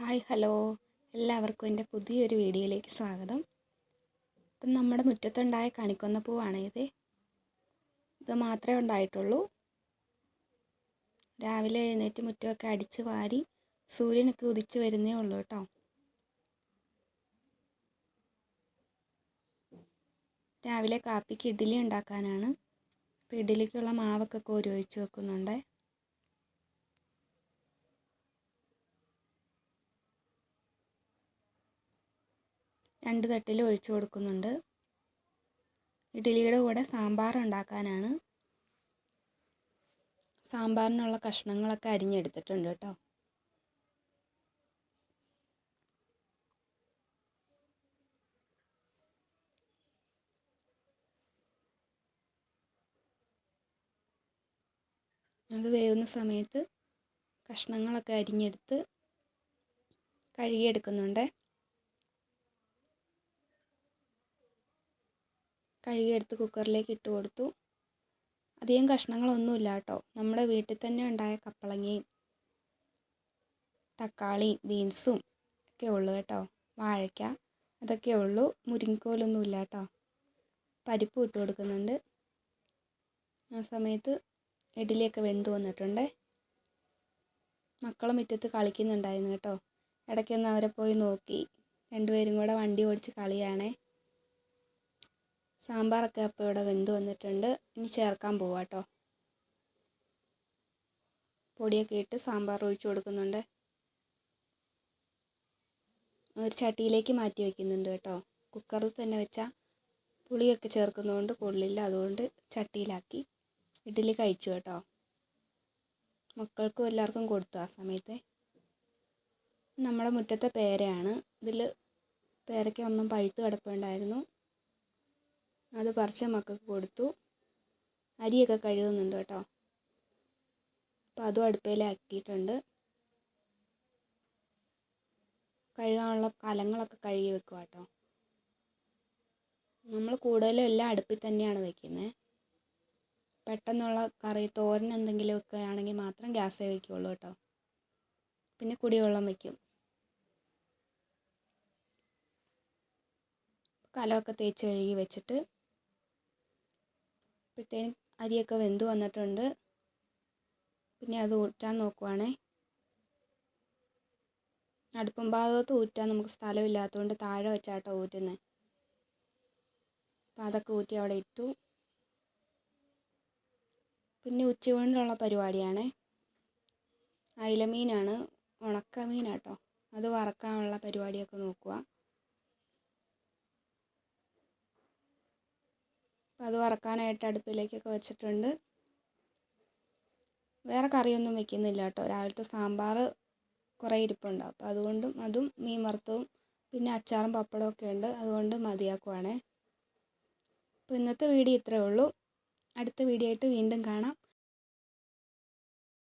Hi hello എല്ലാവർക്കും എൻ്റെ പുതിയൊരു വീഡിയോയിലേക്ക് സ്വാഗതം. ഇപ്പം നമ്മുടെ മുറ്റത്തുണ്ടായ കണിക്കൊന്ന പൂവാണ് ഇത് മാത്രമേ ഉണ്ടായിട്ടുള്ളൂ. രാവിലെ എഴുന്നേറ്റ് മുറ്റമൊക്കെ അടിച്ച് വാരി സൂര്യനൊക്കെ ഉദിച്ച് വരുന്നേ ഉള്ളൂ കേട്ടോ. രാവിലെ കാപ്പിക്ക് ഇഡ്ഡലി ഉണ്ടാക്കാനാണ്. അപ്പോൾ ഇഡ്ഡലിക്കുള്ള മാവൊക്കെ കോരി ഒഴിച്ച് വെക്കുന്നുണ്ട്. രണ്ട് തട്ടിൽ ഒഴിച്ചു കൊടുക്കുന്നുണ്ട്. ഇഡ്ഡലിയുടെ കൂടെ സാമ്പാർ ഉണ്ടാക്കാനാണ്. സാമ്പാറിനുള്ള കഷ്ണങ്ങളൊക്കെ അരിഞ്ഞെടുത്തിട്ടുണ്ട് കേട്ടോ. അത് വേവുന്ന സമയത്ത് കഷ്ണങ്ങളൊക്കെ അരിഞ്ഞെടുത്ത് കഴുകിയെടുക്കുന്നുണ്ട്. കഴുകിയെടുത്ത് കുക്കറിലേക്ക് ഇട്ട് കൊടുത്തു. അധികം കഷ്ണങ്ങളൊന്നുമില്ല കേട്ടോ. നമ്മുടെ വീട്ടിൽ തന്നെ ഉണ്ടായ കപ്പളങ്ങയും തക്കാളി ബീൻസും ഒക്കെ ഉള്ളു കേട്ടോ. വാഴയ്ക്ക അതൊക്കെ ഉള്ളൂ. മുരിങ്ങക്കോലൊന്നും ഇല്ല കേട്ടോ. പരിപ്പ് ഇട്ട് കൊടുക്കുന്നുണ്ട്. ആ സമയത്ത് ഇഡ്ഡലിയൊക്കെ വെന്ത് വന്നിട്ടുണ്ട്. മക്കൾ മുറ്റത്ത് കളിക്കുന്നുണ്ടായിരുന്നു കേട്ടോ. ഇടയ്ക്കൊന്ന് അവരെ പോയി നോക്കി. രണ്ടുപേരും കൂടെ വണ്ടി ഓടിച്ച് കളിയാണേ. സാമ്പാറൊക്കെ അപ്പോൾ ഇവിടെ വെന്ത് വന്നിട്ടുണ്ട്. ഇനി ചേർക്കാൻ പോവാം കേട്ടോ. പൊടിയൊക്കെ ഇട്ട് സാമ്പാർ ഒഴിച്ച് കൊടുക്കുന്നുണ്ട്. ഒരു ചട്ടിയിലേക്ക് മാറ്റി വയ്ക്കുന്നുണ്ട് കേട്ടോ. കുക്കറിൽ തന്നെ വെച്ചാൽ പുളിയൊക്കെ ചേർക്കുന്നതുകൊണ്ട് കൊള്ളില്ല. അതുകൊണ്ട് ചട്ടിയിലാക്കി ഇഡ്ഡലി കഴിച്ചു കേട്ടോ. മക്കൾക്കും എല്ലാവർക്കും കൊടുത്തു ആ സമയത്ത്. നമ്മുടെ മുറ്റത്തെ പേരയാണ്. ഇതിൽ പേരയ്ക്ക ഒന്നും പഴുത്ത് കിടപ്പുണ്ടായിരുന്നു. അത് പറിച്ച് മക്കൾക്ക് കൊടുത്തു. അരിയൊക്കെ കഴുകുന്നുണ്ട് കേട്ടോ. അപ്പോൾ അതും അടുപ്പയിലാക്കിയിട്ടുണ്ട്. കഴുകാനുള്ള കലങ്ങളൊക്കെ കഴുകി വെക്കുക കേട്ടോ. നമ്മൾ കൂടുതലും എല്ലാം അടുപ്പിൽ തന്നെയാണ് വയ്ക്കുന്നത്. പെട്ടെന്നുള്ള കറി തോരൻ എന്തെങ്കിലുമൊക്കെ ആണെങ്കിൽ മാത്രം ഗ്യാസേ വയ്ക്കുള്ളൂ കേട്ടോ. പിന്നെ കുടിവെള്ളം വയ്ക്കും. കലമൊക്കെ തേച്ച് കഴുകി വെച്ചിട്ട് അപ്പോഴത്തേനും അരിയൊക്കെ വെന്ത് വന്നിട്ടുണ്ട്. പിന്നെ അത് ഊറ്റാൻ നോക്കുവാണേ. അടുപ്പം ഭാഗത്ത് ഊറ്റാൻ നമുക്ക് സ്ഥലമില്ലാത്തതുകൊണ്ട് താഴെ വെച്ചാട്ടോ ഊറ്റുന്നത്. അപ്പം അതൊക്കെ ഊറ്റി അവിടെ ഇട്ടു. പിന്നെ ഉച്ചയൂണിനുള്ള പരിപാടിയാണ്. അയിലമീനാണ്, ഉണക്കമീനാട്ടോ. അത് വറക്കാനുള്ള പരിപാടിയൊക്കെ നോക്കുക. അപ്പം അത് വറക്കാനായിട്ട് അടുപ്പിലേക്കൊക്കെ വെച്ചിട്ടുണ്ട്. വേറെ കറിയൊന്നും വെക്കുന്നില്ല കേട്ടോ. രാവിലത്തെ സാമ്പാർ കുറേ ഇരിപ്പുണ്ട്. അപ്പോൾ അതുകൊണ്ടും അതും മീൻ വറുത്തതും പിന്നെ അച്ചാറും പപ്പടവും ഒക്കെ ഉണ്ട്. അതുകൊണ്ട് മതിയാക്കുവാണേ. അപ്പോൾ ഇന്നത്തെ വീഡിയോ ഇത്രയേ ഉള്ളൂ. അടുത്ത വീഡിയോ ആയിട്ട് വീണ്ടും കാണാം.